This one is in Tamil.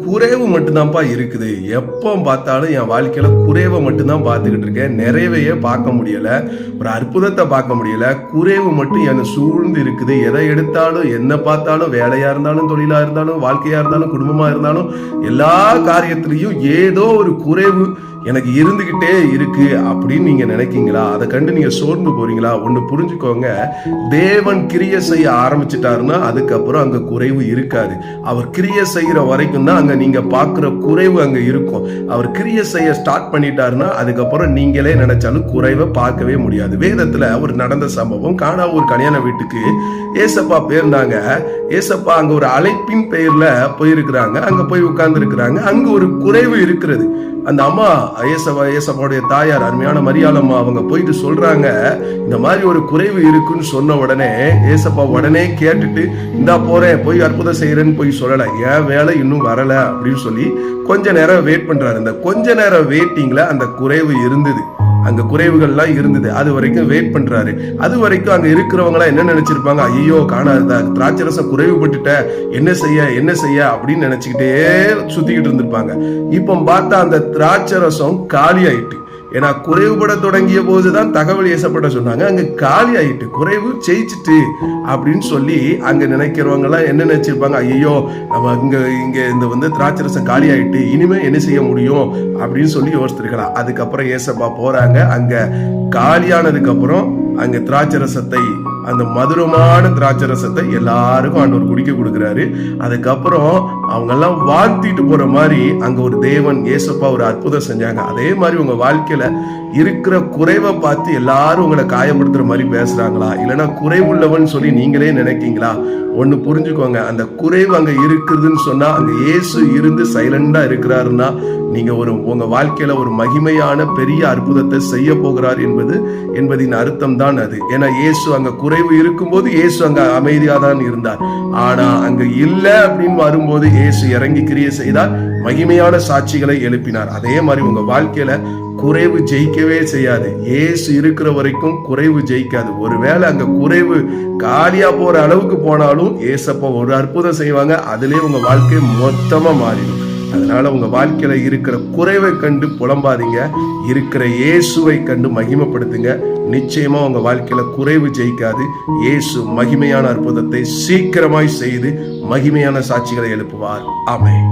குறைவு மட்டும்தான்ப்பா இருக்குது. எப்போ பார்த்தாலும் என் வாழ்க்கையில குறைவை மட்டும்தான் பார்த்துக்கிட்டு இருக்கேன். நிறைவையே பார்க்க முடியல, ஒரு அற்புதத்தை பார்க்க முடியல. குறைவு மட்டும் என்னை சூழ்ந்து இருக்குது. எதை எடுத்தாலும், என்ன பார்த்தாலும், வேலையா இருந்தாலும், தொழிலா இருந்தாலும், வாழ்க்கையா இருந்தாலும், குடும்பமா இருந்தாலும், எல்லா காரியத்திலையும் ஏதோ ஒரு குறைவு எனக்கு இருந்துகிட்டே இருக்கு அப்படின்னு நீங்க நினைக்கீங்களா? அதை கண்டு நீங்க சோர்ந்து போறீங்களா? ஒண்ணு புரிஞ்சுக்கோங்க, தேவன் கிரியை செய்ய ஆரம்பிச்சிட்டாருன்னா அதுக்கப்புறம் அங்க குறைவு இருக்காது. அவர் கிரியை செய்யற வரைக்கும் தான் அங்க நீங்க பாக்குற குறைவு அங்க இருக்கும். அவர் கிரியை செய்ய ஸ்டார்ட் பண்ணிட்டாருன்னா அதுக்கப்புறம் நீங்களே நினைச்சாலும் குறைவை பார்க்கவே முடியாது. வேதத்துல ஒரு நடந்த சம்பவம், கானா ஒரு கல்யாண வீட்டுக்கு ஏசப்பா போயிருந்தாங்க. ஏசப்பா அங்க ஒரு அழைப்பின் பெயர்ல போயிருக்கிறாங்க. அங்க போய் உட்கார்ந்து இருக்கிறாங்க. அங்க ஒரு குறைவு இருக்கிறது. அந்த அம்மா ஏசப்பாவுடைய தாயார் அருமையான மரியாளம்மா அவங்க போயிட்டு சொல்றாங்க, இந்த மாதிரி ஒரு குறைவு இருக்குன்னு சொன்ன உடனே ஏசப்பா உடனே கேட்டுட்டு, இந்தா போறேன் போய் அற்புதம் செய்யறேன்னு போய் சொல்லல, ஏன் வேலை இன்னும் வரல அப்படின்னு சொல்லி கொஞ்ச நேரம் வெயிட் பண்றாரு. இந்த கொஞ்ச நேரம் வெயிட்டிங்ல அந்த குறைவு இருந்தது, அங்க குறைவுகள்லாம் இருந்தது. அது வரைக்கும் வெயிட் பண்றாரு. அது வரைக்கும் அங்க இருக்கிறவங்க எல்லாம் என்ன நினைச்சிருப்பாங்க, ஐயோ காணாத திராட்சரசம் குறைவுபட்டுட்ட, என்ன செய்ய அப்படின்னு நினைச்சுக்கிட்டே சுத்திக்கிட்டு இருந்திருப்பாங்க. இப்ப பார்த்தா அந்த திராட்சரசம் காலி ஆயிட்டு. ஏன்னா குறைவுபட தொடங்கிய போதுதான் தகவல் ஏசப்பட்ட சொன்னாங்க, அங்க காலி ஆயிட்டு, குறைவு ஜெயிச்சுட்டு அப்படின்னு சொல்லி அங்க நினைக்கிறவங்க எல்லாம் என்ன நினைச்சிருப்பாங்க, ஐயோ நம்ம இங்க இந்த திராட்சரசம் காலி ஆயிட்டு, இனிமே என்ன செய்ய முடியும் அப்படின்னு சொல்லி யோசிச்சிருக்கலாம். அதுக்கப்புறம் ஏசப்பா போறாங்க. அங்க காலியானதுக்கு அப்புறம் அங்க திராட்சரசத்தை, அந்த மதுரமான திராட்சரசத்தை எல்லாருக்கும் ஆண்டவர் குடிக்க கொடுக்குறாரு. அதுக்கப்புறம் அவங்க எல்லாம் வாழ்த்திட்டு போற மாதிரி அங்க ஒரு தேவன் ஏசப்பா ஒரு அற்புதம் செஞ்சாங்க. அதே மாதிரி உங்க வாழ்க்கையில இருக்கிற குறைவை பார்த்து எல்லாரும் உங்களை காயப்படுத்துற மாதிரி பேசுறாங்களா, இல்லைன்னா குறைவுள்ளவன் சொல்லி நீங்களே நினைக்கீங்களா? ஒண்ணு புரிஞ்சுக்கோங்க, அந்த குறைவு அங்க இருக்குதுன்னு சொன்னா அங்க இயேசு இருந்து சைலண்டா இருக்கிறாருன்னா நீங்க உங்க வாழ்க்கையில ஒரு மகிமையான பெரிய அற்புதத்தை செய்ய போகிறார் என்பதின் அர்த்தம் தான் அது. ஏன்னா இயேசு அங்க குறைவு இருக்கும்போது இயேசு அங்க அமைதியா தான் இருந்தார். ஆனா அங்க இல்ல அப்படின்னு வரும்போது இயேசு இறங்கி கிரியை செய்தார், மகிமையான சாட்சிகளை எழுப்பினார். அதே மாதிரி உங்க வாழ்க்கையில குறைவு ஜெயிக்கவே செய்யாது. இயேசு இருக்கிற வரைக்கும் குறைவு ஜெயிக்காது. ஒருவேளை அங்க குறைவு காலியா போற அளவுக்கு போனாலும் ஏசப்பா ஒரு அற்புதம் செய்வாங்க, அதுலயே உங்க வாழ்க்கை மொத்தமா மாறிடும். அதனால உங்க வாழ்க்கையில இருக்கிற குறைவை கண்டு புலம்பாதீங்க, இருக்கிற இயேசுவை கண்டு மகிமைப்படுத்துங்க. நிச்சயமா உங்க வாழ்க்கையில குறைவு ஜெயிக்காது. இயேசு மகிமையான அற்புதத்தை சீக்கிரமாய் செய்து மகிமையான சாட்சிகளை எழுப்புவார். ஆமென்.